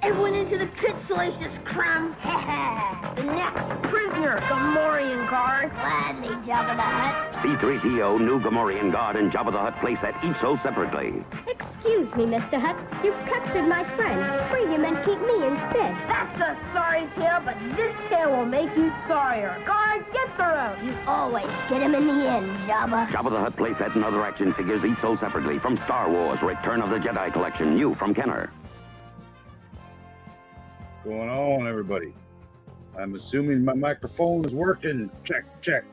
Everyone into the pit, salacious crumb. The next prisoner, Gamorrean guard. Gladly, Jabba the Hutt. C-3PO, new Gamorrean guard, and Jabba the Hutt playset each sold separately. Excuse me, Mr. Hutt. You've captured my friend. Free him and keep me instead. That's a sorry tale, but this tale will make you sorrier. Guard, get the road. You always get him in the end, Jabba. Jabba the Hutt playset and other action figures each sold separately from Star Wars Return of the Jedi collection, new from Kenner. What's going on, everybody? I'm assuming my microphone is working. Check, check.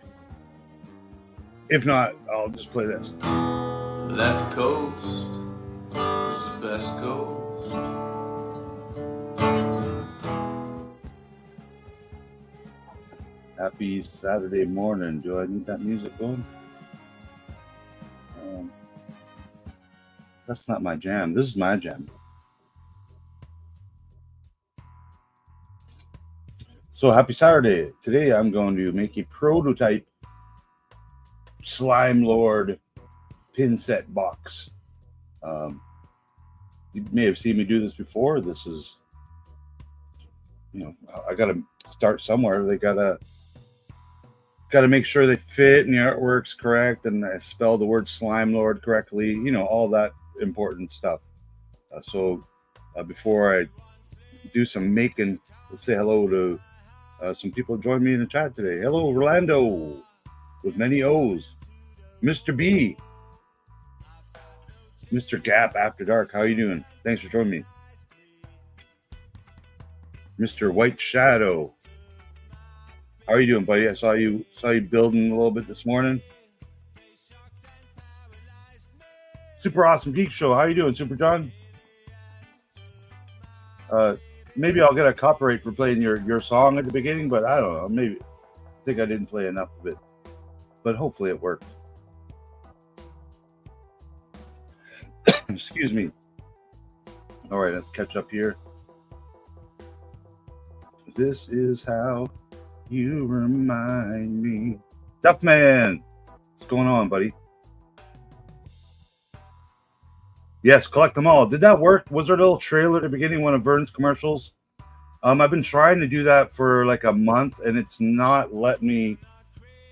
If not, I'll just play this. Left coast is the best coast. Happy Saturday morning. Do I need that music going? That's not my jam. This is my jam. So happy Saturday. Today I'm going to make a prototype Slime Lord pin set box. You may have seen me do this before. This is, I got to start somewhere. They got to make sure they fit and the artwork's correct and I spell the word Slime Lord correctly. All that important stuff. So before I do some making, let's say hello to some people joined me in the chat today. Hello, Orlando, with many O's. Mr. B. Mr. Gap After Dark, how you doing? Thanks for joining me. Mr. White Shadow, how are you doing, buddy? I saw you building a little bit this morning. Super Awesome Geek Show, how you doing, Super John? Maybe I'll get a copyright for playing your song at the beginning, but I don't know. Maybe I think I didn't play enough of it, but hopefully it worked. Excuse me. All right, let's catch up here. This is how you remind me. Duffman, what's going on, buddy? Yes, collect them all. Did that work? Was there a little trailer at the beginning, one of Vern's commercials? I've been trying to do that for like a month, and it's not letting me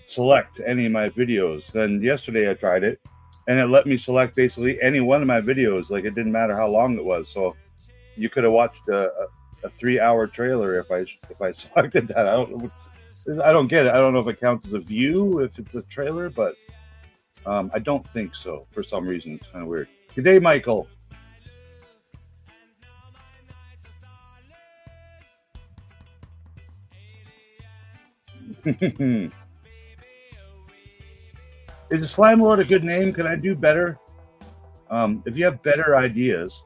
select any of my videos. Then yesterday I tried it, and it let me select basically any one of my videos. Like it didn't matter how long it was. So you could have watched a 3-hour trailer if I selected that. I don't get it. I don't know if it counts as a view if it's a trailer, but I don't think so. For some reason, it's kind of weird. Good day, Michael. Is a Slime Lord a good name? Can I do better? If you have better ideas,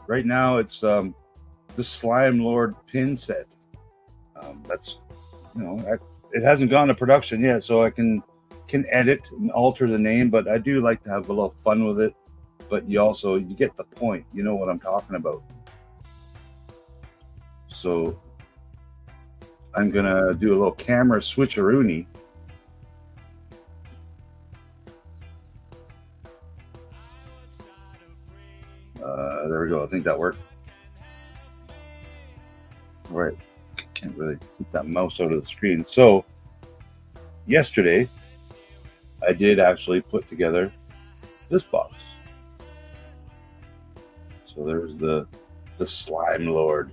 right now it's the Slime Lord pin set. That's it hasn't gone to production yet, so I can edit and alter the name, but I do like to have a little fun with it. But you get the point. You know what I'm talking about. So I'm gonna do a little camera switcheroony. There we go. I think that worked. All right. Can't really keep that mouse out of the screen. So yesterday I did actually put together this box. So there's the Slime Lord.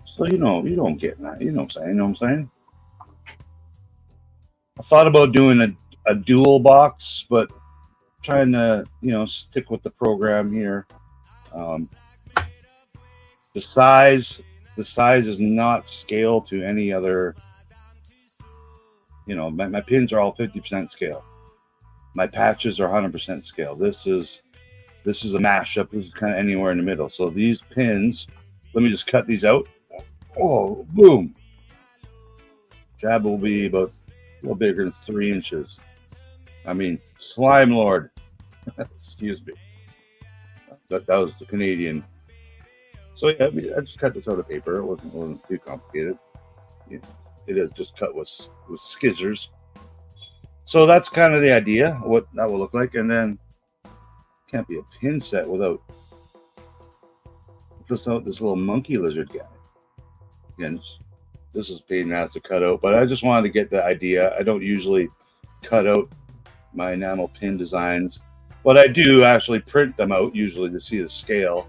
So you don't get that. You know what I'm saying? I thought about doing a dual box, but trying to stick with the program here. The size is not scale to any other. My pins are all 50% scale. My patches are 100% scale. This is a mashup. This is kind of anywhere in the middle. So these pins, let me just cut these out. Oh, boom! Jab will be about a little bigger than 3 inches. I mean, Slime Lord. Excuse me. That was the Canadian. So yeah, I just cut this out of paper. It wasn't too complicated. Yeah. it is just cut with scissors. So that's kind of the idea, what that will look like. And then can't be a pin set without this little monkey lizard guy. Again, this is pain in the ass to cut out, but I just wanted to get the idea. I don't usually cut out my enamel pin designs, but I do actually print them out usually to see the scale.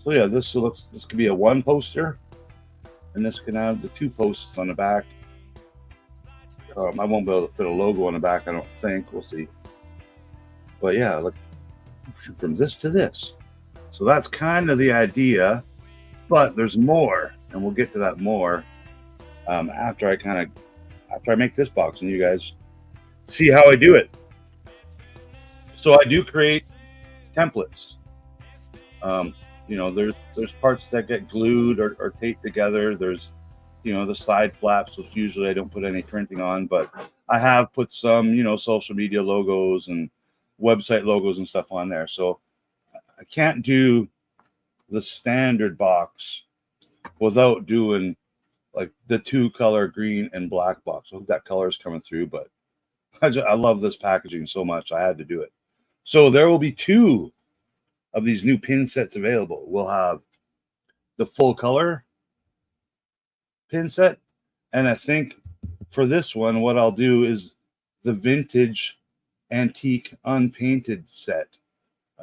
So yeah, this could be a 1 poster, and this can have the 2 posts on the back. I won't be able to fit a logo on the back, I don't think. We'll see. But yeah, look, from this to this. So that's kind of the idea, but there's more, and we'll get to that more after I make this box and you guys see how I do it. So I do create templates. There's parts that get glued or taped together. There's the side flaps, which usually I don't put any printing on, but I have put some, social media logos and website logos and stuff on there. So I can't do the standard box without doing like the 2-color green and black box. I hope that color is coming through, but I love this packaging so much. I had to do it. So there will be 2 of these new pin sets available. We'll have the full color pin set, and I think for this one what I'll do is the vintage antique unpainted set.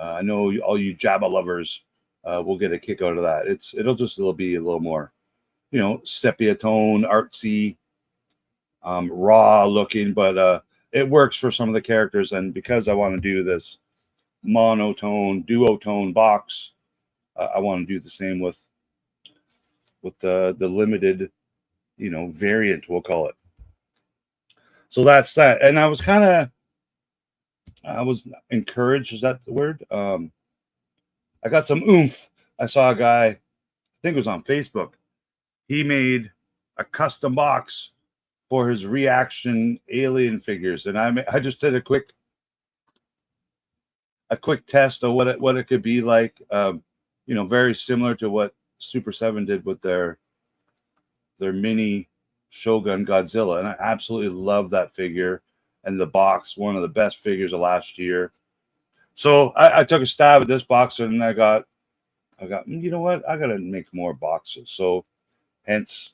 I know all you Jabba lovers will get a kick out of that. It'll be a little more sepia tone, artsy, raw looking, but it works for some of the characters. And because I want to do this monotone, duotone box, I want to do the same with the limited, variant, we'll call it. So that's that. And I was encouraged, is that the word? I got some oomph. I saw a guy, I think it was on Facebook. He made a custom box for his reaction alien figures, and I just did a quick test of what it could be like. Very similar to what Super 7 did with their mini Shogun Godzilla, and I absolutely love that figure and the box. One of the best figures of last year. So I took a stab at this box, and I got you know what, I gotta make more boxes. So hence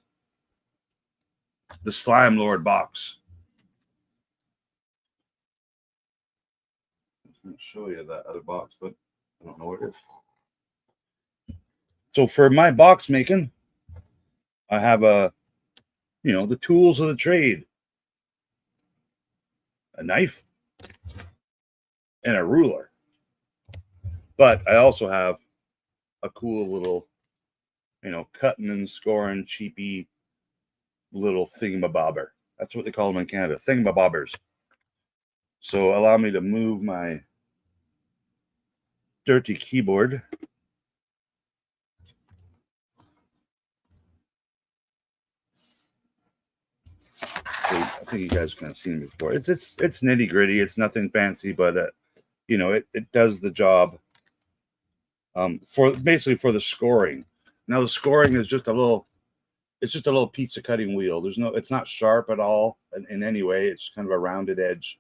the Slime Lord box. I'm going to show you that other box, but I don't know where it is. So for my box making, I have the tools of the trade: a knife and a ruler. But I also have a cool little, cutting and scoring cheapy little thingamabobber. That's what they call them in Canada, thingamabobbers. So allow me to move my dirty keyboard. I think you guys have kind of seen it before. It's nitty gritty. It's nothing fancy, but it does the job. For the scoring. Now the scoring is just a little pizza cutting wheel. It's not sharp at all in any way. It's kind of a rounded edge,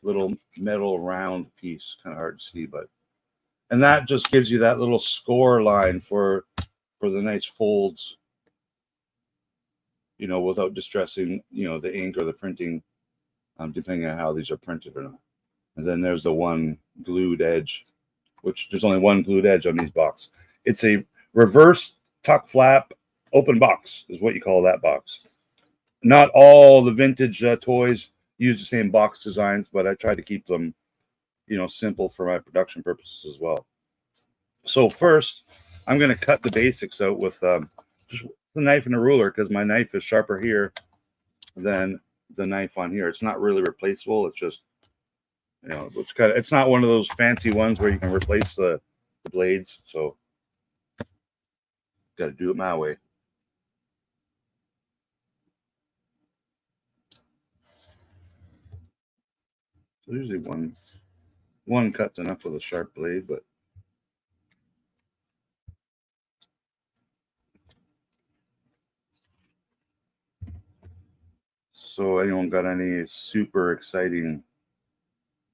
little metal round piece. Kind of hard to see, and that just gives you that little score line for the nice folds, without distressing, the ink or the printing, depending on how these are printed or not. And then there's the one glued edge, which there's only one glued edge on these boxes. It's a reverse tuck flap open box is what you call that box. Not all the vintage toys use the same box designs, but I try to keep them, simple for my production purposes as well. So first, I'm going to cut the basics out with just the knife and a ruler, because my knife is sharper here than the knife on here. It's not really replaceable. It's just, it's not one of those fancy ones where you can replace the blades. So got to do it my way. So usually one cut's enough with a sharp blade, but So anyone got any super exciting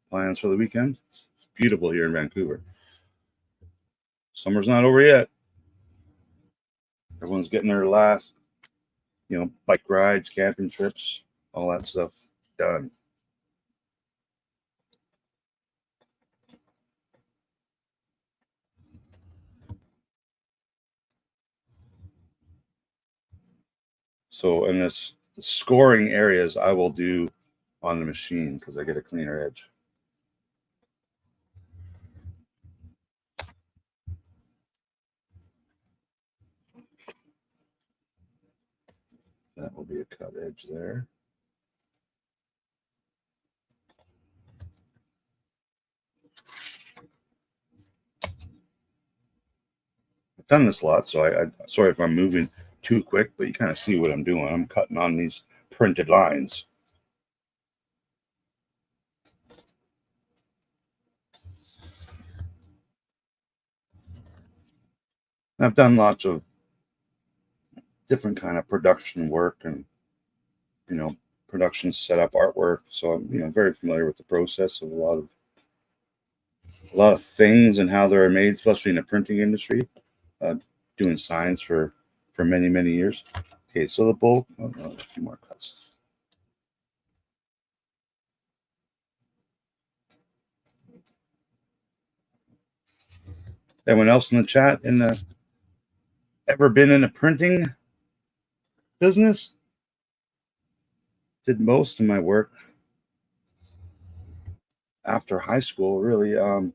plans for the weekend? It's beautiful here in Vancouver. Summer's not over yet. Everyone's getting their last, bike rides, camping trips, all that stuff done. So in this scoring areas, I will do on the machine because I get a cleaner edge. That will be a cut edge there. I've done this a lot, so I sorry if I'm moving too quick, but you kind of see what I'm doing. I'm cutting on these printed lines. I've done lots of different kind of production work and production setup artwork, so I'm very familiar with the process of a lot of things and how they're made, especially in the printing industry. Doing signs for many years. Okay, so the bulk. Oh, no, a few more cuts. Anyone else in the chat ever been in a printing business? Did most of my work after high school, really, in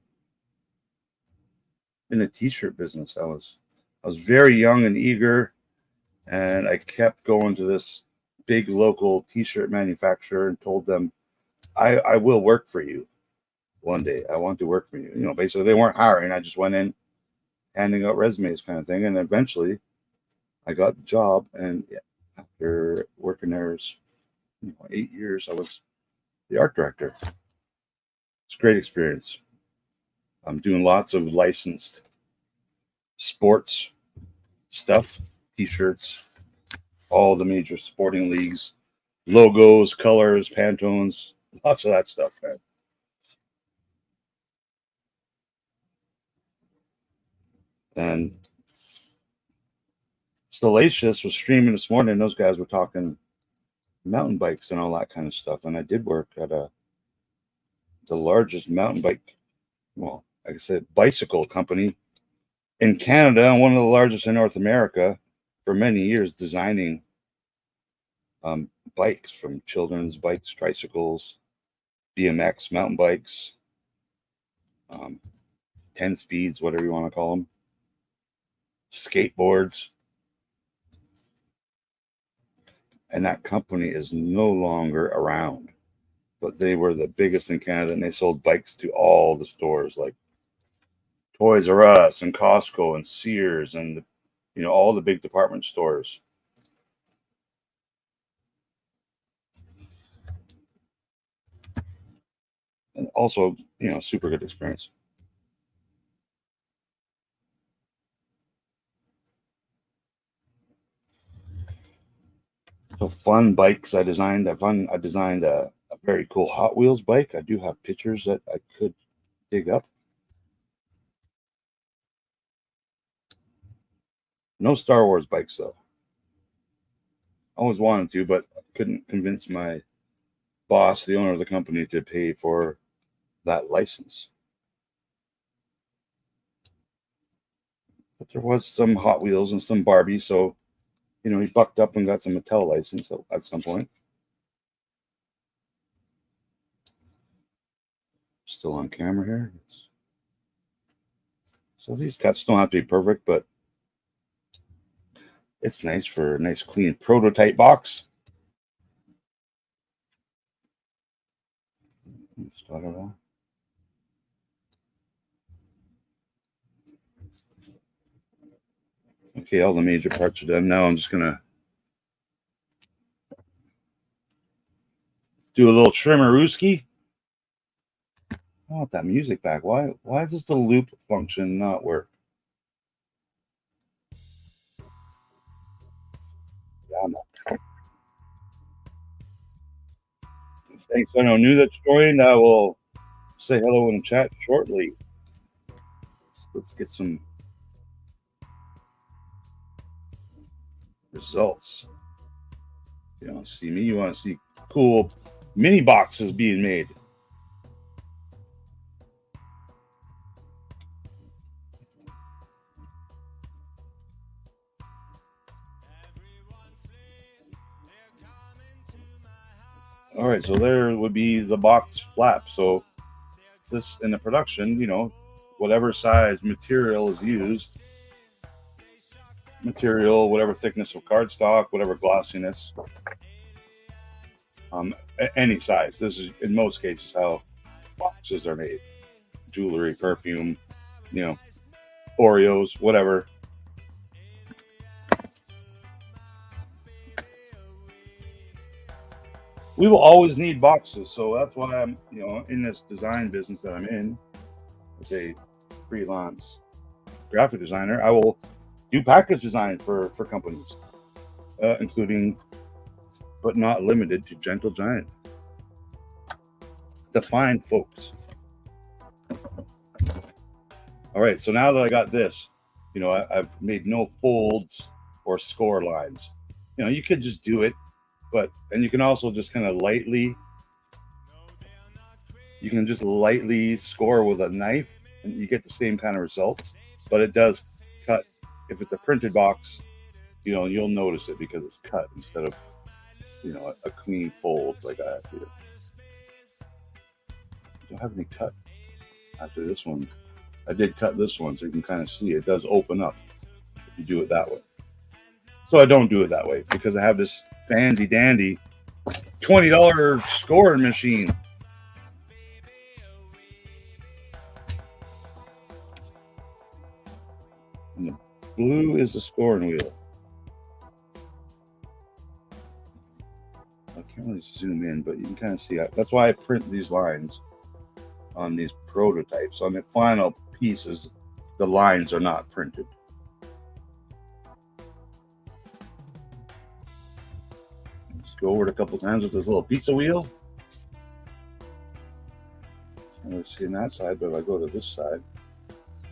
the t-shirt business. I was very young and eager, and I kept going to this big local t-shirt manufacturer and told them, I will work for you one day. I want to work for you. Basically they weren't hiring. I just went in handing out resumes kind of thing. And eventually I got the job. And after working there 8 years, I was the art director. It's a great experience. I'm doing lots of licensed sports stuff, t-shirts, all the major sporting leagues, logos, colors, Pantones, lots of that stuff, man. And Stellacious was streaming this morning, and those guys were talking mountain bikes and all that kind of stuff. And I did work at the largest mountain bike, well, like I said, bicycle company in Canada, and one of the largest in North America for many years, designing bikes, from children's bikes, tricycles, BMX, mountain bikes, 10 speeds, whatever you want to call them, skateboards. And that company is no longer around, but they were the biggest in Canada, and they sold bikes to all the stores like Toys R Us and Costco and Sears and all the big department stores. And also, super good experience. So fun bikes. I designed a very cool Hot Wheels bike. I do have pictures that I could dig up. No Star Wars bikes though. Always wanted to, but couldn't convince my boss, the owner of the company, to pay for that license. But there was some Hot Wheels and some Barbie, so he bucked up and got some Mattel license at some point. Still on camera here. So these cuts don't have to be perfect, but it's nice for a nice clean prototype box. Let's start it off. Okay, all the major parts are done. Now I'm just gonna do a little trimmerooski. I want that music back. Why does the loop function not work? Yeah, Thanks, I know new that's joined. I will say hello in the chat shortly. Let's get some results. You want to see me? You want to see cool mini boxes being made? All right, so there would be the box flap. So this in the production, you know, whatever size material is used, whatever thickness of cardstock, whatever glossiness, any size. This is in most cases how boxes are made. Jewelry, perfume, you know, Oreos, whatever. We will always need boxes, so that's why I'm, you know, in this design business that I'm in. As a freelance graphic designer, I will do package design for companies, including, but not limited to, Gentle Giant. The fine folks. All right, so now that I got this, you know, I've made no folds or score lines. You know, you could just do it. And you can also just kind of lightly score with a knife and you get the same kind of results, but it does cut. If it's a printed box, you know, you'll notice it because it's cut instead of, you know, a clean fold like I have here. I don't have any cut after this one. I did cut this one, so you can kind of see it does open up if you do it that way. So I don't do it that way because I have this fancy dandy $20 scoring machine. And the blue is the scoring wheel. I can't really zoom in, but you can kind of see it. That's why I print these lines on these prototypes. On the final pieces, the lines are not printed. Go over it a couple times with this little pizza wheel. I don't see on that side, but if I go to this side,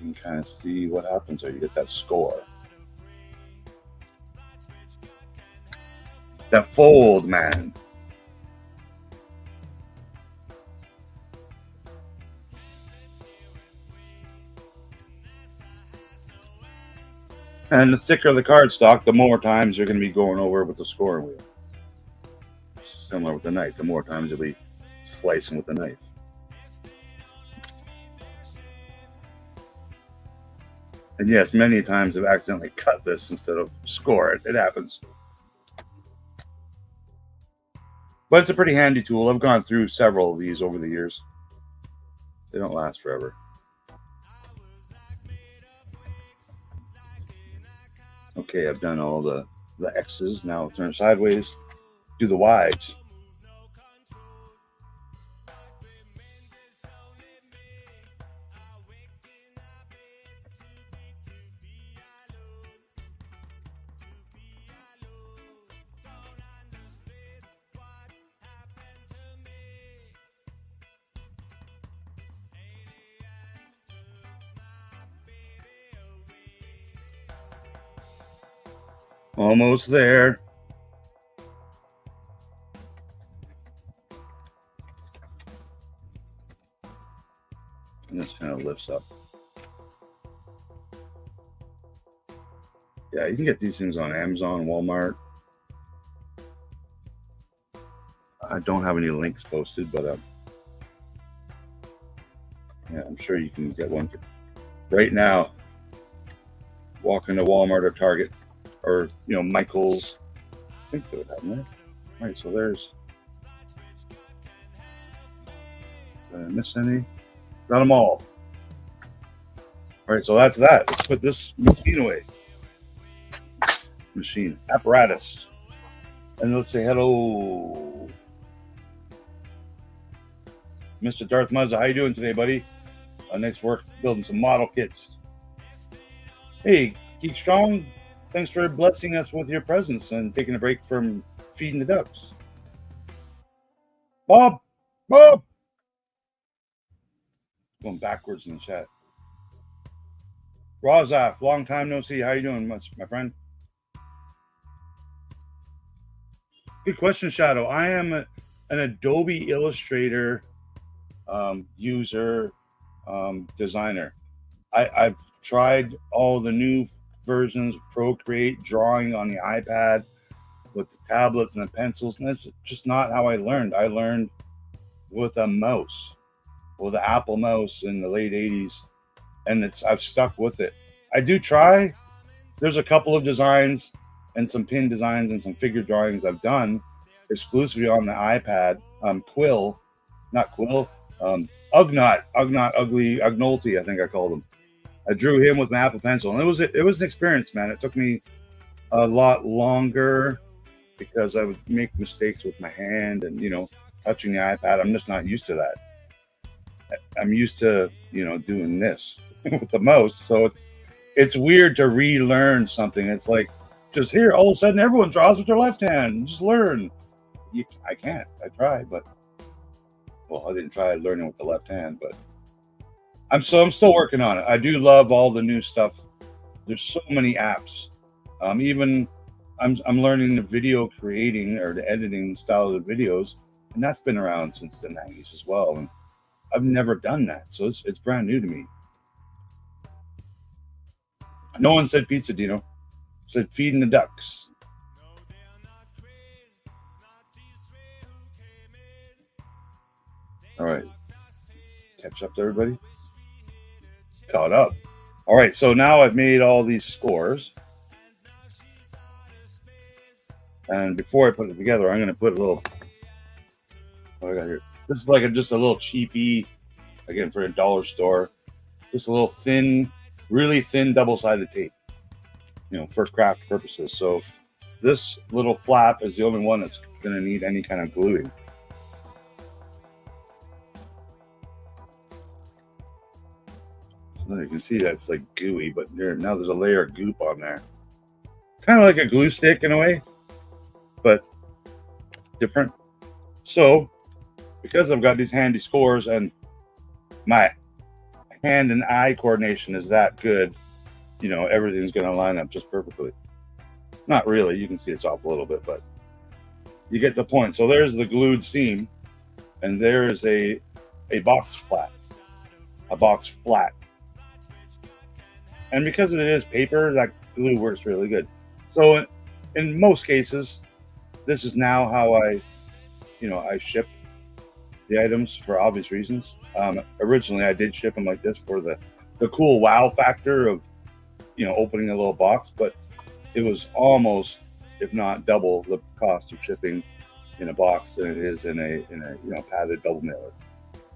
you can kind of see what happens there. You get that score. That fold, man. And the thicker the cardstock, the more times you're going to be going over with the scoring wheel. Similar with the knife, the more times you'll be slicing with the knife. And yes, many times I've accidentally cut this instead of score it. It happens. But it's a pretty handy tool. I've gone through several of these over the years. They don't last forever. Okay, I've done all the X's. Now I'll turn sideways. Do the wides. Almost there. And this kind of lifts up. Yeah, you can get these things on Amazon, Walmart. I don't have any links posted, but yeah, I'm sure you can get one right now. Walk into Walmart or Target or, you know, Michael's. I think they would have them there. All right, so there's. Did I miss any? Got them all. All right, so that's that. Let's put this machine away. Machine apparatus, and let's say hello, Mr. Darth Muzza. How you doing today, buddy? Nice work building some model kits. Hey, Geek Strong, thanks for blessing us with your presence and taking a break from feeding the ducks. Bob, Bob! Going backwards in the chat. Rozaf, long time no see. How you doing, my friend? Good question, Shadow. I am an Adobe Illustrator user, designer. I've tried all the new versions of Procreate, drawing on the iPad with the tablets and the pencils, and that's just not how I learned. I learned with a mouse, with the Apple mouse in the late 80s, and I've stuck with it. I do try. There's a couple of designs and some pin designs and some figure drawings I've done exclusively on the iPad. Ugnolte, I think I called him. I drew him with my Apple Pencil, and it was an experience, man. It took me a lot longer because I would make mistakes with my hand and, touching the iPad. I'm just not used to that. I'm used to, doing this with the mouse. So it's weird to relearn something. It's like, just here, all of a sudden, everyone draws with their left hand. Just learn. I can't. I tried, but I didn't try learning with the left hand, but I'm still working on it. I do love all the new stuff. There's so many apps. Even I'm learning the video creating or the editing style of the videos, and that's been around since the 90s as well. And I've never done that, so it's brand new to me. No one said pizza, Dino. Said feeding the ducks. All right. Catch up to everybody. Caught up. All right, so now I've made all these scores. And before I put it together, I'm going to put a little... What I got here? This is like just a little cheapy, again, for a dollar store. Just a little thin, really thin double-sided tape, for craft purposes. So this little flap is the only one that's going to need any kind of gluing. So you can see that's like gooey, but now there's a layer of goop on there. Kind of like a glue stick in a way, but different. So because I've got these handy scores and my hand and eye coordination is that good, everything's going to line up just perfectly. Not really. You can see it's off a little bit, but you get the point. So there's the glued seam, and there's a box flat. And because it is paper, that glue works really good. So in most cases, this is now how I ship the items for obvious reasons. Originally, I did ship them like this for the cool wow factor of, opening a little box, but it was almost, if not double, the cost of shipping in a box than it is in a padded double mailer.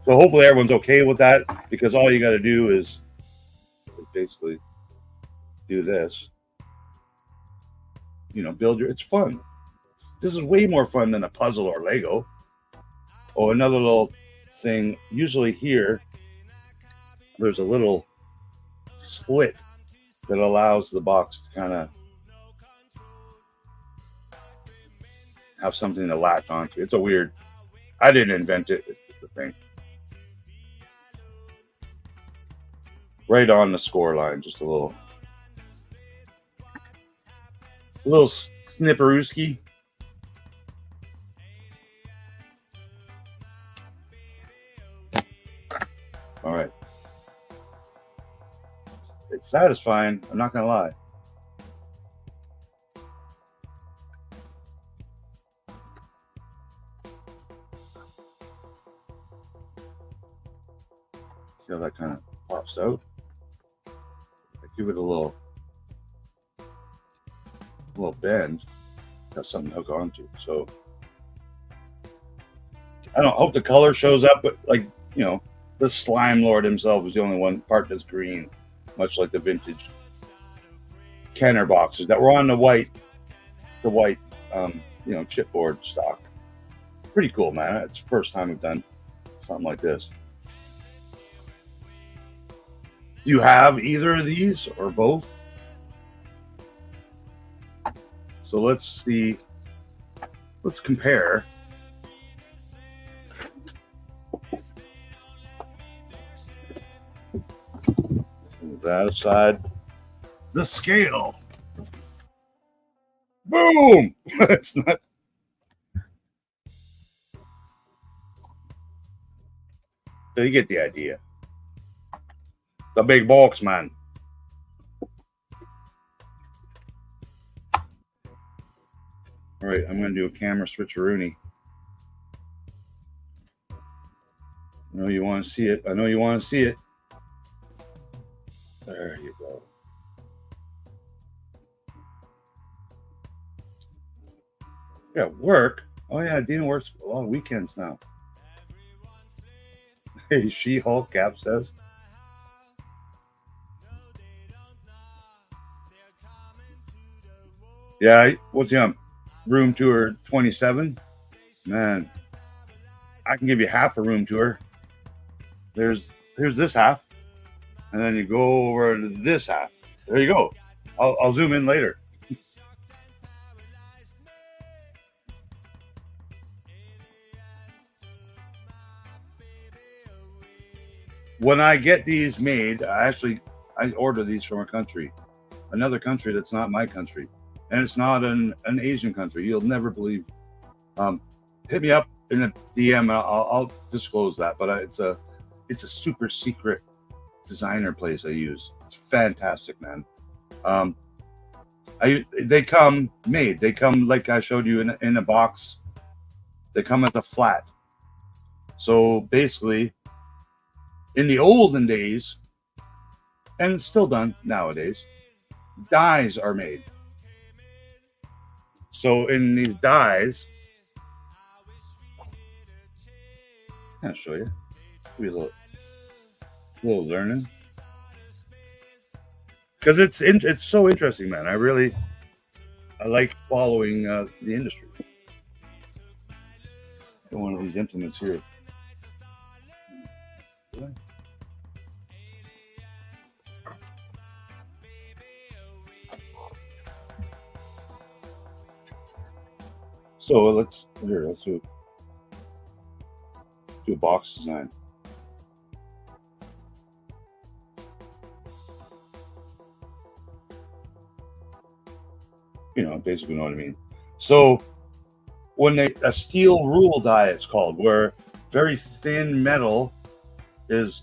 So hopefully everyone's okay with that, because all you got to do is basically do this. Build it's fun. This is way more fun than a puzzle or Lego. Oh, another little thing. Usually here, there's a little slit that allows the box to kind of have something to latch onto. It's I didn't invent it. It's the thing. Right on the score line, just a little snipperooski. All right. It's satisfying, I'm not going to lie. See how that kind of pops out? I give it a little bend. Got something to hook onto. So I don't hope the color shows up, but the Slime Lord himself is the only one part that's green, much like the vintage Kenner boxes that were on the white chipboard stock. Pretty cool, man. It's the first time we've done something like this. Do you have either of these or both? So let's see. Let's compare. that aside. The scale. Boom! It's not. So you get the idea. The big box, man. All right, I'm going to do a camera switcheroony. I know you want to see it. I know you want to see it. There you go. Yeah, work. Oh yeah, Dina works a lot of weekends now. Hey, She-Hulk, Gap says. Yeah, what's the room tour 27? Man, I can give you half a room tour. Here's this half, and then you go over to this half. There you go. I'll zoom in later. When I get these made, I order these from another country that's not my country, and it's not an Asian country. You'll never believe. Hit me up in the DM. And I'll disclose that, but it's a super secret designer place I use. It's fantastic, man. They come made. They come like I showed you in a box. They come as a flat. So basically, in the olden days, and it's still done nowadays, dies are made. So in these dies, I'll show you. Be a little learning, because it's so interesting, man. I like following the industry. Got one of these implements here. So let's do a box design. Basically know what I mean. So when a steel rule die, it's called, where very thin metal is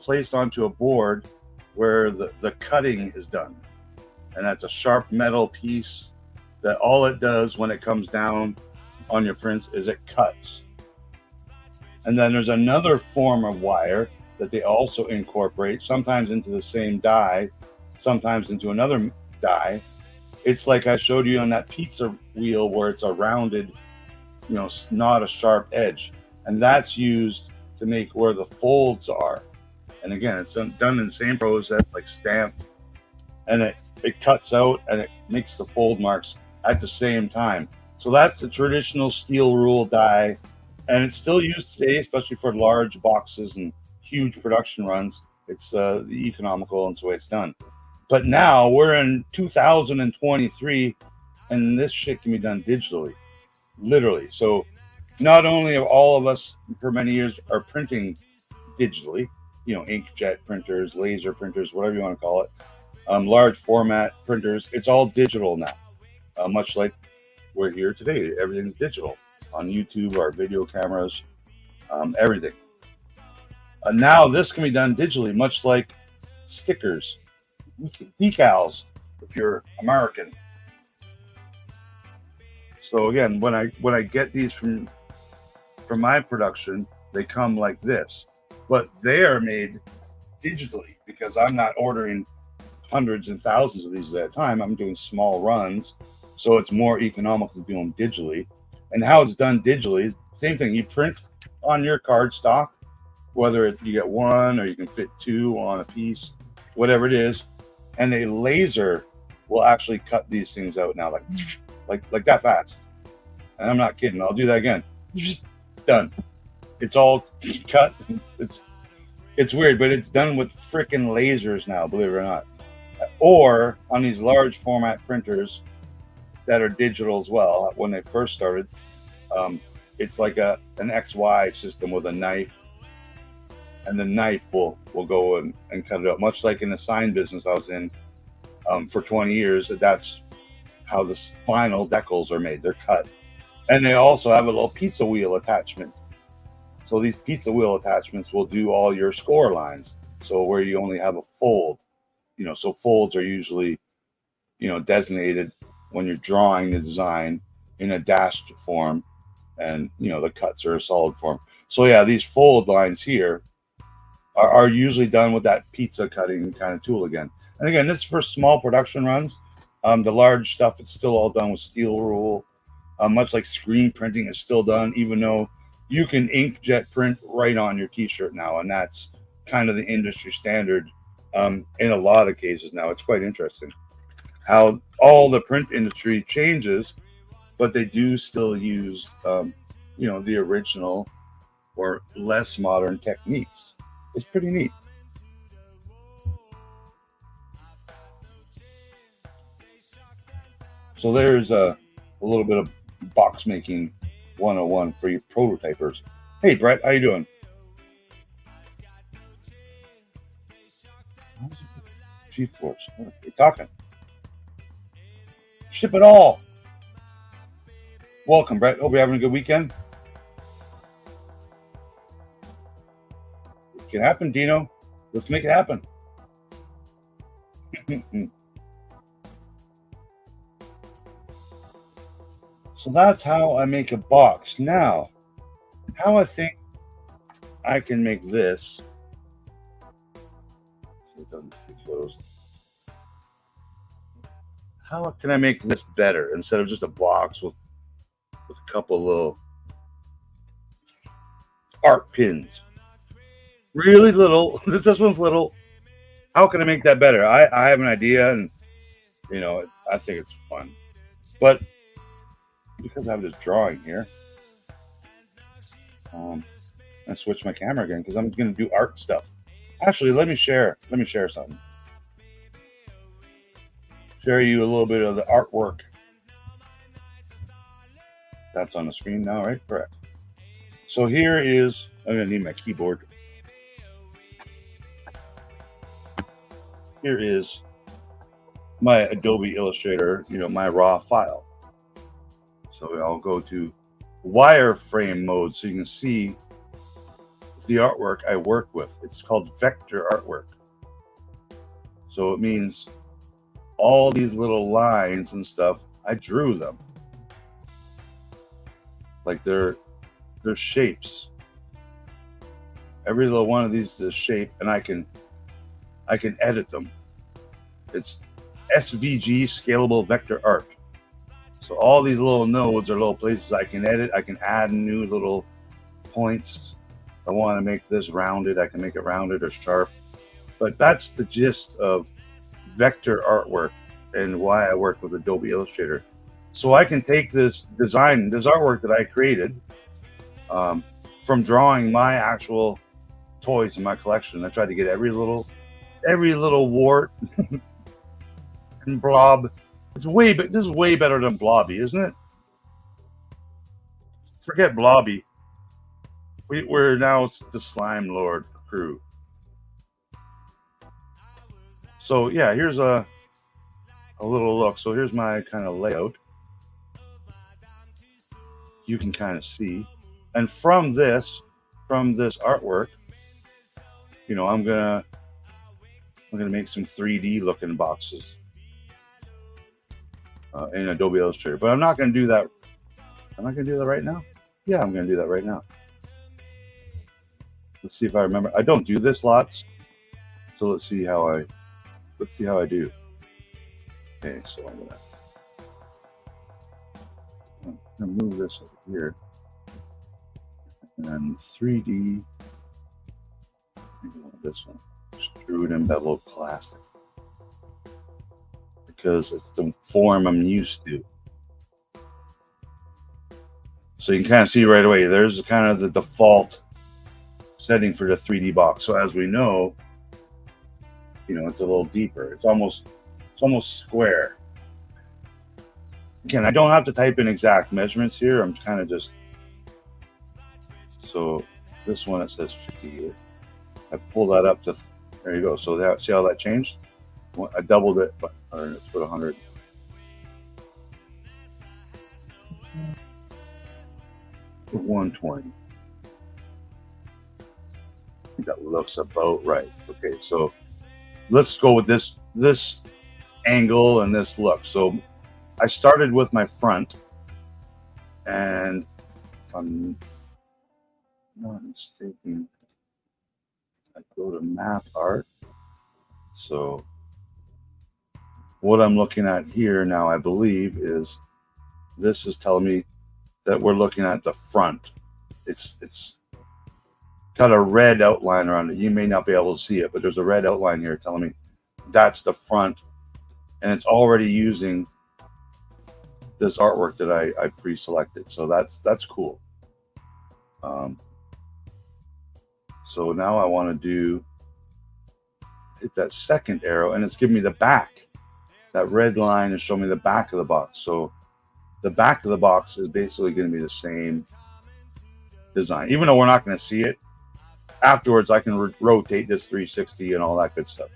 placed onto a board where the cutting is done, and that's a sharp metal piece that all it does when it comes down on your prints is it cuts. And then there's another form of wire that they also incorporate, sometimes into the same die, sometimes into another die. It's like I showed you on that pizza wheel where it's a rounded, not a sharp edge. And that's used to make where the folds are. And again, it's done in the same process, like stamped. And it cuts out and it makes the fold marks at the same time. So that's the traditional steel rule die. And it's still used today, especially for large boxes and huge production runs. It's the economical, and so it's done. But now we're in 2023, and this shit can be done digitally, literally. So not only have all of us for many years are printing digitally, inkjet printers, laser printers, whatever you want to call it, large format printers, it's all digital now, much like we're here today. Everything's digital on YouTube, our video cameras, everything. Now this can be done digitally, much like stickers, decals, if you're American. So again, when I get these from my production, they come like this, but they are made digitally because I'm not ordering hundreds and thousands of these at a time. I'm doing small runs, so it's more economical to do them digitally. And how it's done digitally, same thing. You print on your cardstock, whether you get one or you can fit two on a piece, whatever it is, and a laser will actually cut these things out now, like that fast. And I'm not kidding. I'll do that again. Done. It's all cut. It's weird, but it's done with freaking lasers now, believe it or not. Or on these large format printers that are digital as well. When they first started, it's like an XY system with a knife and the knife will go and cut it out. Much like in the sign business I was in for 20 years, that's how the final decals are made. They're cut. And they also have a little pizza wheel attachment. So these pizza wheel attachments will do all your score lines. So where you only have a fold, so folds are usually, designated when you're drawing the design in a dashed form, and, the cuts are a solid form. So yeah, these fold lines here are usually done with that pizza cutting kind of tool again. And again, this is for small production runs. The large stuff, it's still all done with steel rule. Much like screen printing is still done, even though you can inkjet print right on your t-shirt now, and that's kind of the industry standard in a lot of cases now. It's quite interesting how all the print industry changes, but they do still use the original or less modern techniques. It's pretty neat. So there's a little bit of box making 101 for you prototypers. Hey Brett, how you doing? G-Force, what are you talking? Ship it all. Welcome, Brett. Hope you're having a good weekend. It can happen, Dino. Let's make it happen. So that's how I make a box. Now, how I think I can make this. It doesn't stay closed. How can I make this better instead of just a box with a couple little art pins? Really little. This one's little. How can I make that better? I have an idea, and I think it's fun. But because I have this drawing here, I switch my camera again because I'm going to do art stuff. Actually, let me share something. Share you a little bit of the artwork. That's on the screen now, right? Correct. So here is, I'm going to need my keyboard. Here is my Adobe Illustrator, my raw file. So I'll go to wireframe mode so you can see the artwork I work with. It's called vector artwork. So it means all these little lines and stuff, I drew them. Like they're shapes. Every little one of these is a shape, and I can edit them. It's SVG, scalable vector art. So all these little nodes are little places I can edit. I can add new little points. If I want to make this rounded, I can make it rounded or sharp. But that's the gist of vector artwork and why I work with Adobe Illustrator. So I can take this design, this artwork that I created from drawing my actual toys in my collection. I tried to get every little wart and blob. This is way better than Blobby, isn't it? Forget Blobby. We're now the Slime Lord crew. So yeah, here's a little look. So here's my kind of layout. You can kind of see, and from this artwork, I'm gonna make some 3D looking boxes in Adobe Illustrator. But I'm not gonna do that. Am I gonna do that right now? Yeah, I'm gonna do that right now. Let's see if I remember. I don't do this lots, so let's see how I do. Okay, so I'm gonna move this over here, and 3D. This one, extrude and bevel classic, because it's the form I'm used to. So you can kind of see right away. There's kind of the default setting for the 3D box. So as we know, it's a little deeper. It's almost square. Again, I don't have to type in exact measurements here. I'm kind of just, so this one, it says 50 here. I pull that up to, there you go. So that, see how that changed? I doubled it, but let's put 100. Put 120. That looks about right. Okay, so let's go with this angle and this look. So I started with my front, and if I'm not mistaken, I go to map art. So what I'm looking at here now, I believe, is this is telling me that we're looking at the front. It's got a red outline around it. You may not be able to see it, but there's a red outline here telling me that's the front, and it's already using this artwork that I pre-selected. So that's cool. So now I want to hit that second arrow, and it's giving me the back. That red line is showing me the back of the box. So the back of the box is basically going to be the same design, even though we're not going to see it. Afterwards, I can rotate this 360 and all that good stuff.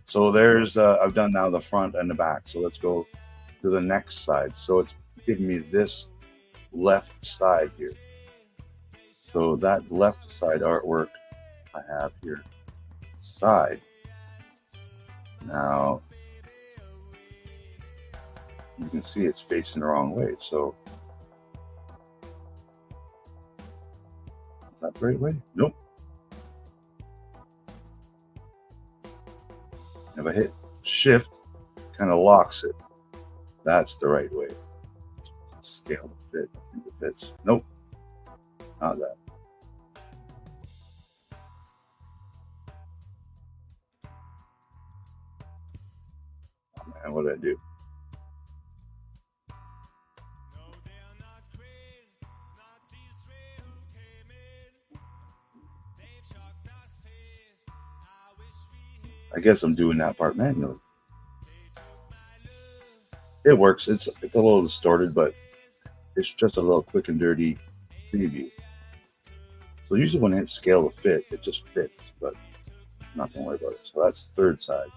So there's, I've done now the front and the back. So let's go to the next side. So it's giving me this left side here. So that left side artwork I have here. Side. Now, you can see it's facing the wrong way. So, is that the right way? Nope. If I hit shift, kind of locks it. That's the right way. Scale to fit. I think it fits. Nope. Not that. Oh man, what did I do? I guess I'm doing that part manually. It works. It's a little distorted, but it's just a little quick and dirty preview. So usually when I hit scale to fit, it just fits, but I'm not gonna worry about it. So that's the third side.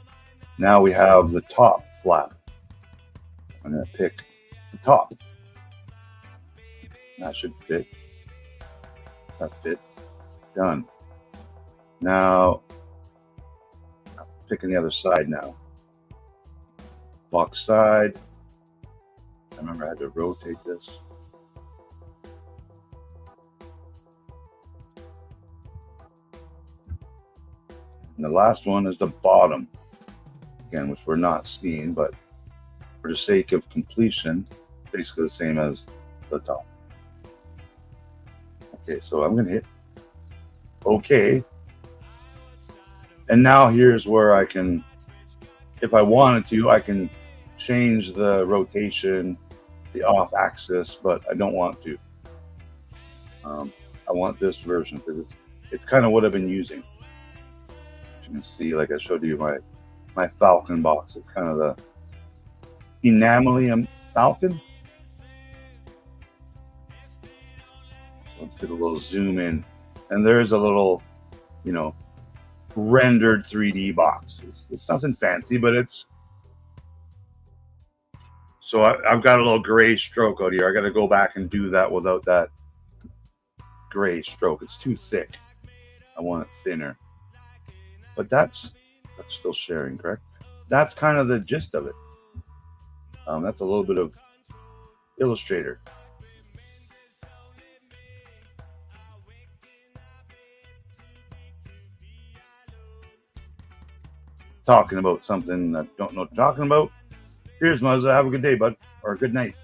Now we have the top flap. I'm gonna pick the top. That should fit. That fits. Done. Now picking the other side now. Box side. I remember I had to rotate this. And the last one is the bottom. Again, which we're not seeing, but for the sake of completion, basically the same as the top. Okay, so I'm gonna hit OK. And now here's where I can, if I wanted to, I can change the rotation, the off axis, but I don't want to. I want this version because it's kind of what I've been using. As you can see, like I showed you my Falcon box. It's kind of the Enamel Falcon. So let's get a little zoom in. And there's a little, you know, rendered 3D box. It's nothing fancy, but it's, so I've got a little gray stroke out here. I got to go back and do that without that gray stroke. It's too thick. I want it thinner. But that's still sharing, correct? That's kind of the gist of it. That's a little bit of Illustrator. Talking about something I don't know what you're talking about. Here's Muzza. Have a good day, bud. Or a good night.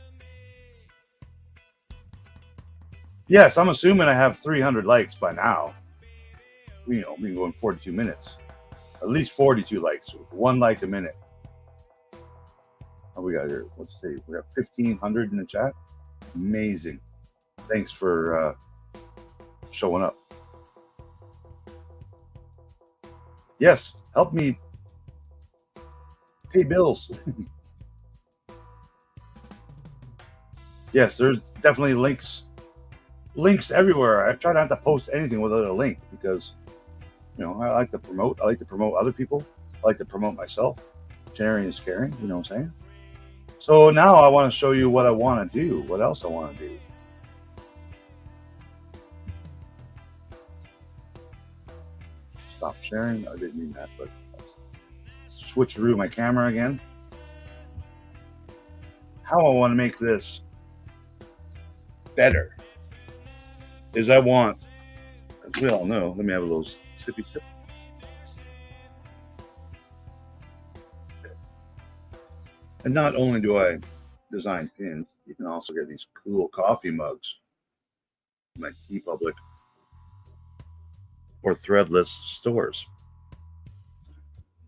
Yes, I'm assuming I have 300 likes by now. You know, we've been going 42 minutes. At least 42 likes. 1 like a minute. What we got here? Let's see. We got 1,500 in the chat. Amazing. Thanks for showing up. Yes, help me pay bills. Yes, there's definitely links everywhere. I try not to post anything without a link because You know, I like to promote. I like to promote other people. I like to promote myself. Sharing is caring. You know what I'm saying? So now I want to show you what I want to do. What else I want to do? Stop sharing. I didn't mean that, but let's switcheroo my camera again. How I want to make this better is I want, as we all know, let me have a little sippy sip. And not only do I design pins, you can also get these cool coffee mugs from like ePublic or threadless stores.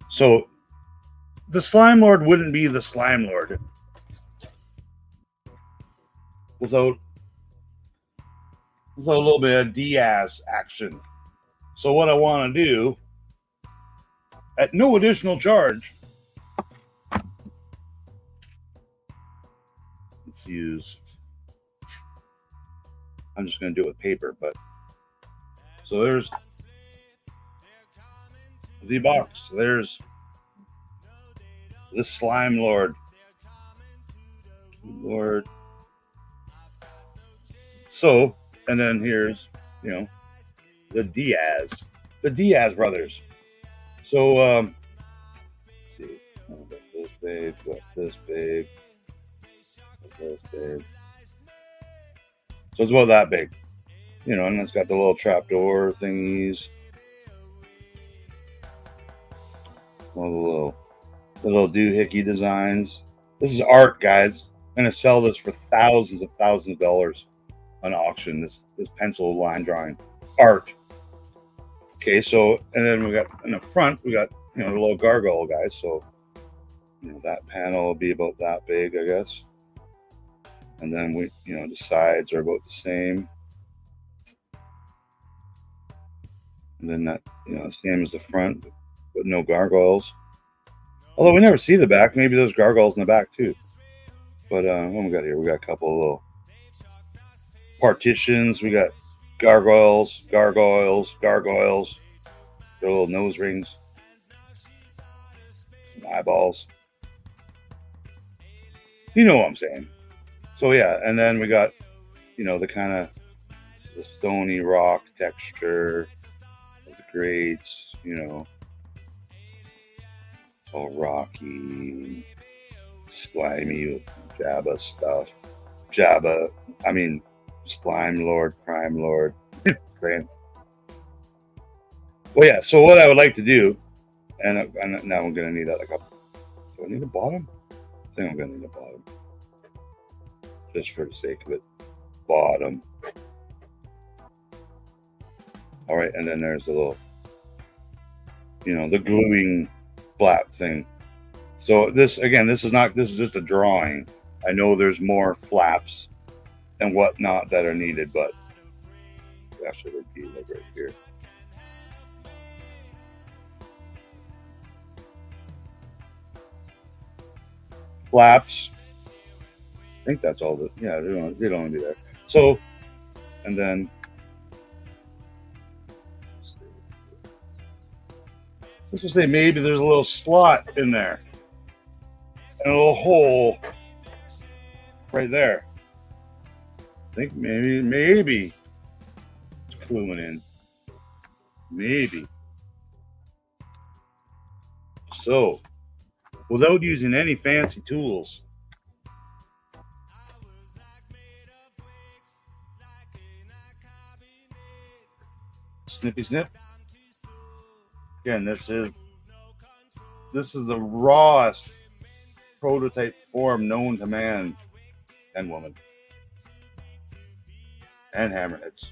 So the Slime Lord wouldn't be the Slime Lord without a little bit of Diaz action. So what I want to do, at no additional charge, let's use, I'm just going to do it with paper, but so there's the box. There's the Slime Lord. So, and then here's, you know, the Diaz brothers. So, let's see, got this babe, got this babe, got this babe. So it's about that big, you know, and it's got the little trapdoor thingies. All the little doohickey designs. This is art, guys. I'm gonna sell this for thousands of dollars on auction. This pencil line drawing art. Okay, so and then we got in the front we got, you know, the little gargoyle guys. So, you know, that panel will be about that big, I guess. And then we, you know, the sides are about the same. And then that, you know, same as the front, but no gargoyles. Although we never see the back. Maybe there's gargoyles in the back too. But what we got here? We got a couple of little partitions. We got gargoyles, their little nose rings, some eyeballs. You know what I'm saying. So yeah, and then we got, you know, the kind of the stony rock texture of the grates, you know. It's all rocky, slimy with Jabba stuff. Slime Lord, Crime Lord. Well, yeah, so what I would like to do, and now I'm going to need like a, do I need a bottom? I think I'm going to need a bottom. Just for the sake of it. Bottom. All right, and then there's a little, you know, the gluing flap thing. So this is just a drawing. I know there's more flaps and whatnot that are needed, but actually would be like right here. Flaps. I think that's all that, yeah, they'd only be there. So, and then let's just say maybe there's a little slot in there and a little hole right there. I think maybe it's cluing in. Maybe. So, without using any fancy tools, snippy snip. Again, this is the rawest prototype form known to man and woman and hammerheads.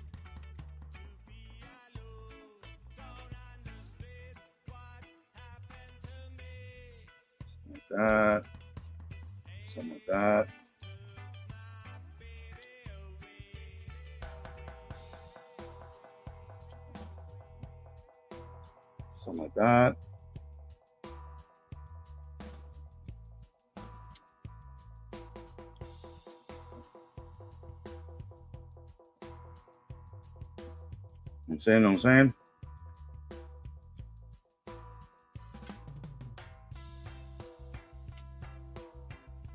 Like that, something like that. Something like that. I'm saying.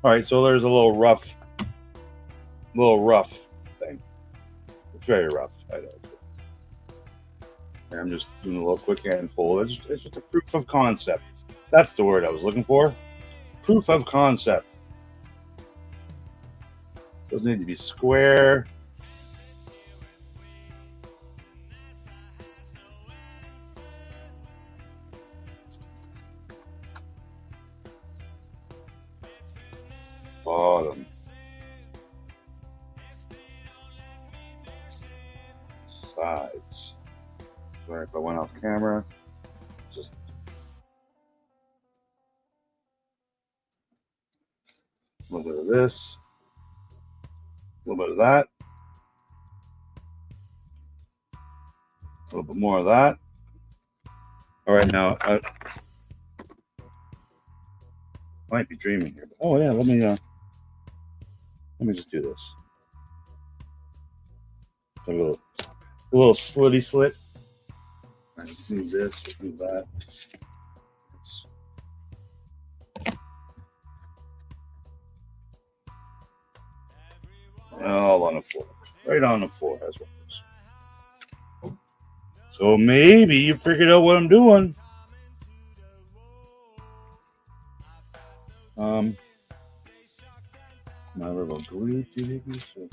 All right, so there's a little rough thing. It's very rough. I know. I'm just doing a little quick handful. It's just a proof of concept. That's the word I was looking for. Proof of concept. Doesn't need to be square. Bottom. Sides. Sorry if I went off camera. Just a little bit of this. A little bit of that. A little bit more of that. All right, now I might be dreaming here. But, oh yeah, let me just do this. A little slitty slit. I can do this, do that. All on the floor. Right on the floor. That's what it is. So maybe you figured out what I'm doing. My little glue jiggy, so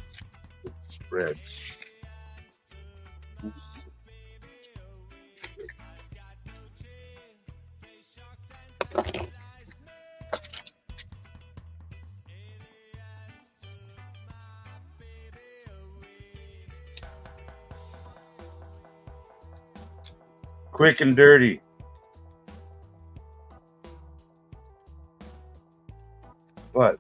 it spreads. Quick and dirty. But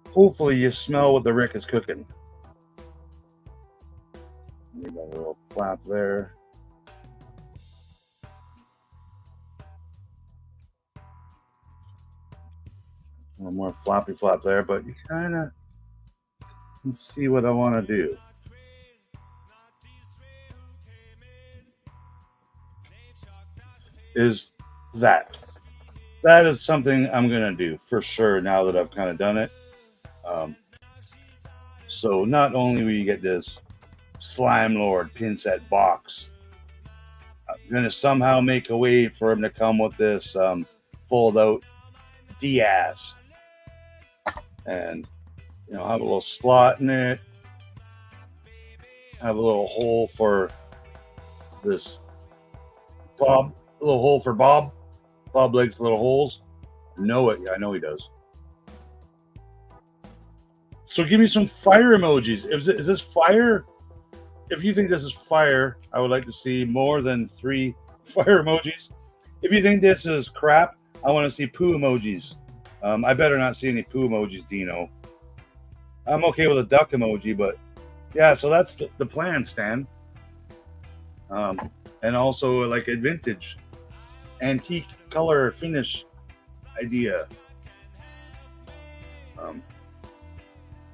hopefully you smell what the Rick is cooking. Leave that little flap there. One more floppy flap there, but you kind of can see what I want to do. Is that is something I'm gonna do for sure now that I've kind of done it. So not only will you get this Slime Lord pin set box, I'm gonna somehow make a way for him to come with this fold out Diaz, and have a little slot in it, have a little hole for this Bob. A little hole for Bob. Bob likes little holes. Know it. Yeah, I know he does. So give me some fire emojis. Is this fire? If you think this is fire, I would like to see more than 3 fire emojis. If you think this is crap, I want to see poo emojis. I better not see any poo emojis, Dino. I'm okay with a duck emoji, but yeah, so that's the plan, Stan. And also like a vintage antique color finish idea.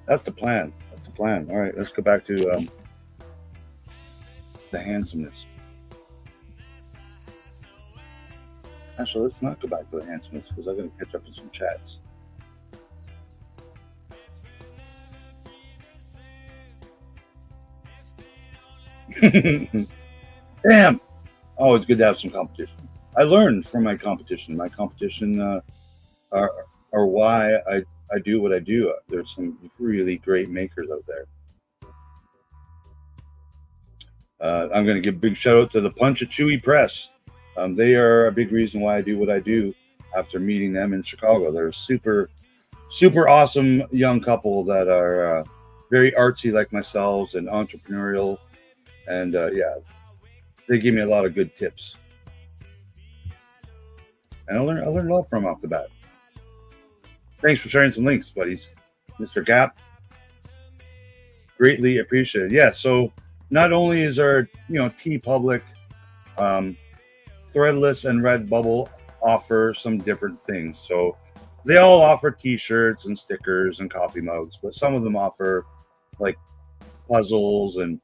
That's the plan. That's the plan. All right, let's go back to the handsomeness. Actually, let's not go back to the handsomeness because I'm going to catch up in some chats. Damn! Oh, it's good to have some competition. I learned from my competition. My competition are why I do what I do. There's some really great makers out there. I'm going to give a big shout out to the Punch It Chewy Press. They are a big reason why I do what I do after meeting them in Chicago. They're super, super awesome young couple that are very artsy like myself and entrepreneurial. And yeah, they give me a lot of good tips. And I learned a lot from them off the bat. Thanks for sharing some links, buddies. Mr. Gap. Greatly appreciated. Yeah, so not only is our, TeePublic, Threadless and Redbubble offer some different things. So they all offer t-shirts and stickers and coffee mugs, but some of them offer like puzzles and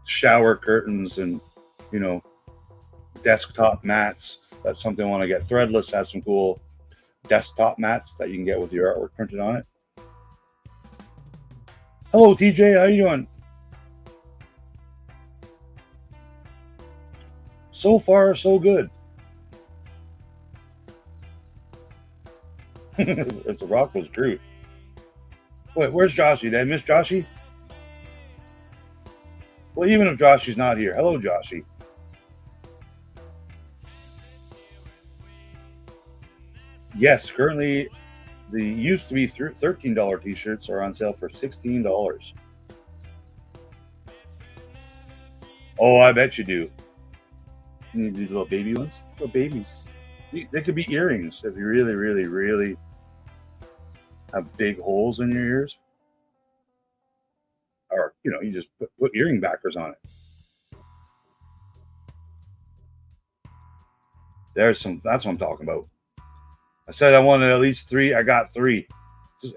shower curtains and, desktop mats. That's something I want to get. Threadless has some cool desktop mats that you can get with your artwork printed on it. Hello, TJ. How you doing? So far, so good. If the rock was Groot. Wait, where's Joshy? Did I miss Joshy? Well, even if Joshy's not here. Hello, Joshy. Yes, currently the used to be $13 t-shirts are on sale for $16. Oh, I bet you do. You need these little baby ones? Little babies. They could be earrings if you really, really, really have big holes in your ears. Or, you know, you just put earring backers on it. That's what I'm talking about. I said I wanted at least 3. I got 3. Does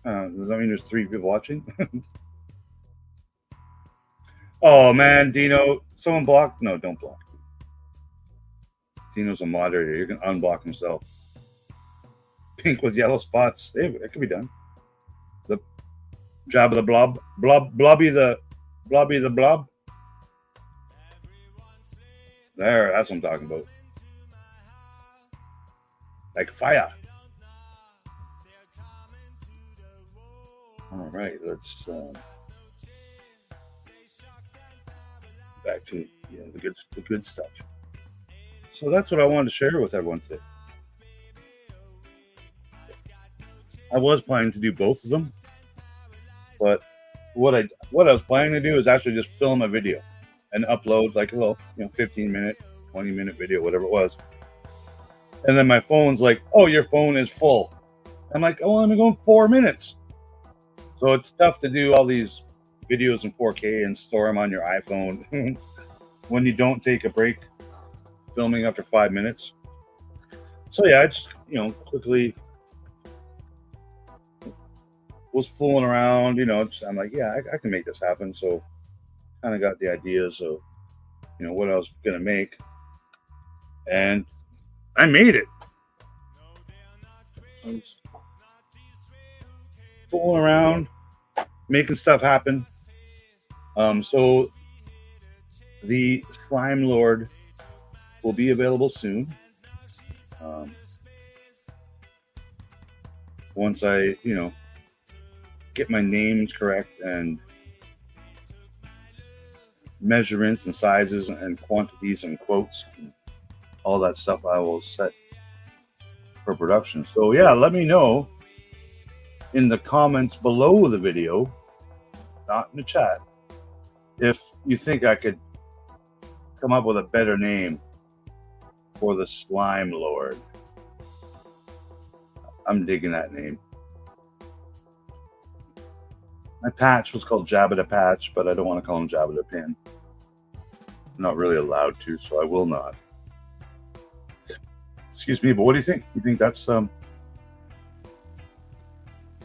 that mean there's 3 people watching? Oh, man, Dino. Someone blocked? No, don't block. Dino's a moderator. You can unblock himself. Pink with yellow spots. Hey, that could be done. The Jabba the Blob. Blobby the Blob. There, that's what I'm talking about. Like fire. All right, let's back to the good stuff. So that's what I wanted to share with everyone today. I was planning to do both of them, but what I was planning to do is actually just film a video and upload like a little, 15-minute, 20-minute video, whatever it was. And then my phone's like, "Oh, your phone is full." I'm like, "Oh, I'm going 4 minutes." So it's tough to do all these videos in 4K and store them on your iPhone when you don't take a break filming after 5 minutes. So yeah, I just quickly was fooling around. I'm like, yeah, I can make this happen. So kind of got the ideas of what I was gonna make, and I made it. I was fooling around, making stuff happen. So the Slime Lord will be available soon. Once I, get my names correct and measurements and sizes and quantities and quotes, and all that stuff I will set for production. So yeah, let me know in the comments below the video, not in the chat, if you think I could come up with a better name for the Slime Lord. I'm digging that name. My patch was called Jabba the Patch, but I don't want to call him Jabba the Pin. I'm not really allowed to, so I will not. Excuse me, but what do you think? You think that's the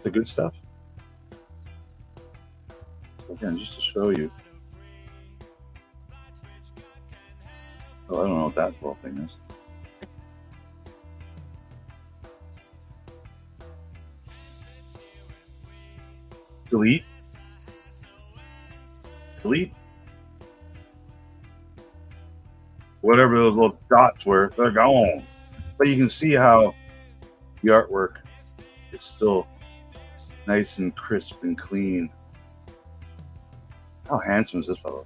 good stuff? Again, just to show you. Oh, I don't know what that little thing is. Delete. Whatever those little dots were, they're gone. But you can see how the artwork is still nice and crisp and clean. How handsome is this fellow?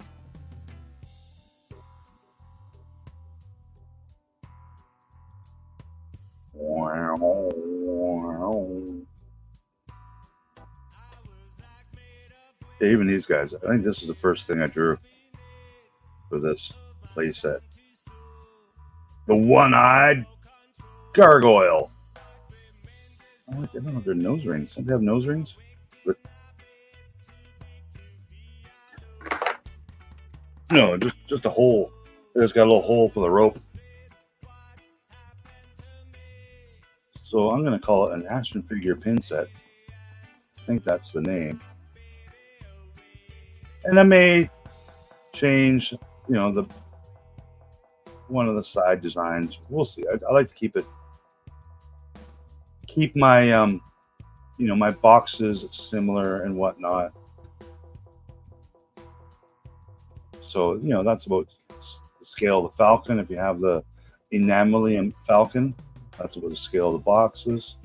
Yeah, even these guys, I think this is the first thing I drew for this play set. The one-eyed gargoyle. Oh, I don't know if they're nose rings. Don't they have nose rings? But no, just a hole. They just got a little hole for the rope. So I'm going to call it an action figure pin set. I think that's the name. And I may change, the one of the side designs. We'll see. I like to keep my my boxes similar and whatnot. So that's about the scale of the Falcon. If you have the Enamel Falcon, that's about the scale of the boxes.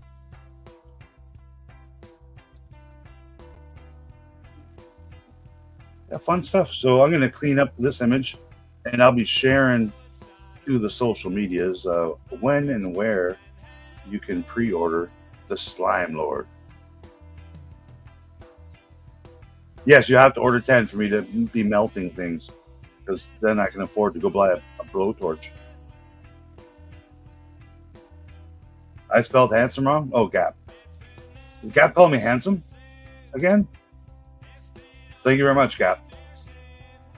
Yeah, fun stuff. So I'm going to clean up this image, and I'll be sharing through the social medias when and where you can pre-order the Slime Lord. Yes, you have to order 10 for me to be melting things, because then I can afford to go buy a blowtorch. I spelled handsome wrong? Oh, Gap. Did Gap call me handsome again? Thank you very much, Gap.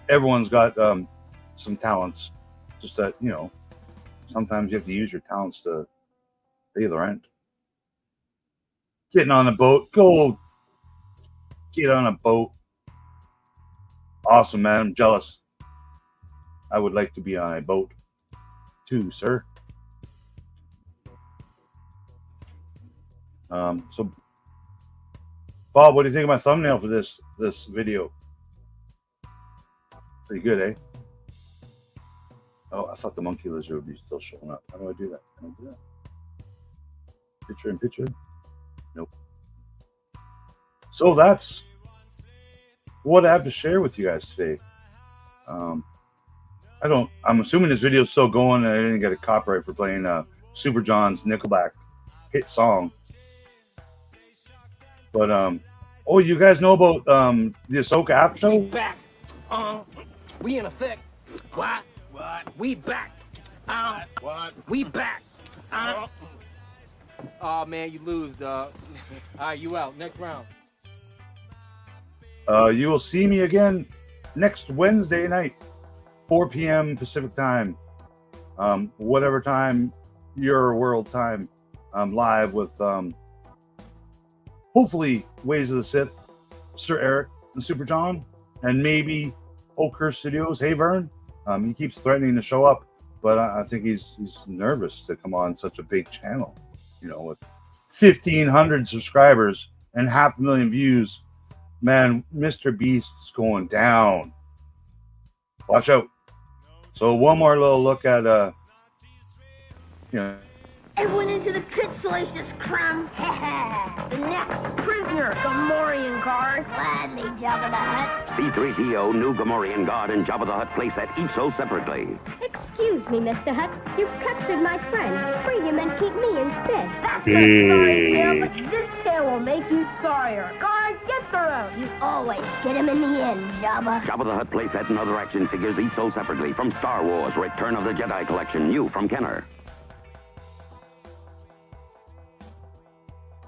Everyone's got some talents. Just that, sometimes you have to use your talents to pay the rent. Getting on a boat. Go get on a boat. Awesome, man. I'm jealous. I would like to be on a boat too, sir. So, Bob, what do you think of my thumbnail for this video? Pretty good, eh? Oh, I thought the monkey lizard would be still showing up. How do I do that? Can I do that? Picture in picture? Nope. So that's what I have to share with you guys today. I'm assuming this video is still going, and I didn't get a copyright for playing Super John's Nickelback hit song. But oh, you guys know about the Ahsoka after show? We back. We in effect. What? We back. What? We back. Oh man, you lose, dog. All right, you out. Next round. You will see me again next Wednesday night, 4 p.m. Pacific time, whatever time your world time. I'm live with hopefully Ways of the Sith, Sir Eric and Super John, and maybe Oakhurst Studios. Hey Vern, he keeps threatening to show up, but I think he's nervous to come on such a big channel, with 1,500 subscribers and 500,000 views. Man, Mr. Beast's going down. Watch out. So one more little look at Everyone into the pit, salacious crumb. The next prisoner, Gamorrean guard. Gladly, Jabba the Hutt. C-3PO, new Gamorrean guard, and Jabba the Hutt playset each sold separately. Excuse me, Mr. Hutt. You've captured my friend. Free him and keep me instead. That's a sorry tale, but this tale will make you sorrier. Guard, get the road. You always get him in the end, Jabba. Jabba the Hutt playset and other action figures each sold separately from Star Wars Return of the Jedi collection, new from Kenner.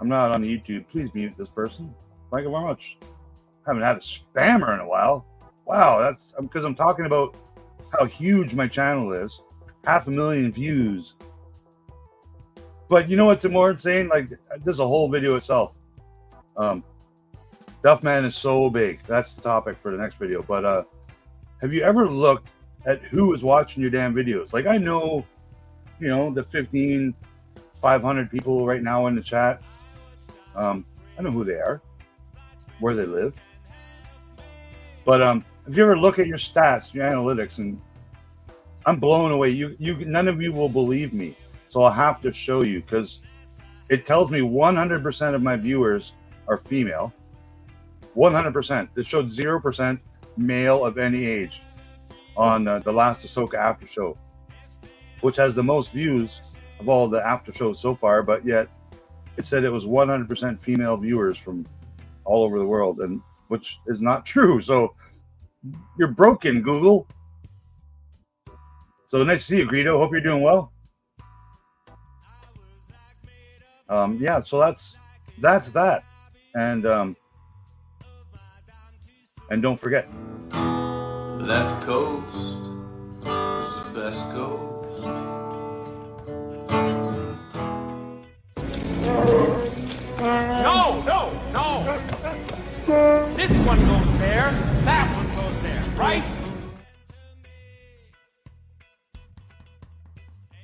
I'm not on YouTube. Please mute this person. Thank you very much. Haven't had a spammer in a while. Wow, that's because I'm talking about how huge my channel is. 500,000 views. But you know what's more insane? Like, this is a whole video itself. Duffman is so big. That's the topic for the next video. But have you ever looked at who is watching your damn videos? Like, I know, the 500 people right now in the chat. I know who they are, where they live. But if you ever look at your stats, your analytics, and I'm blown away. None of you will believe me, so I'll have to show you, because it tells me 100% of my viewers are female. 100%. It showed 0% male of any age on the last Ahsoka after show, which has the most views of all the after shows so far, but yet it said it was 100% female viewers from all over the world, and which is not true. So you're broken, Google. So nice to see you, Greedo. Hope you're doing well. Yeah, so that's that. And don't forget, Left coast is the best coast.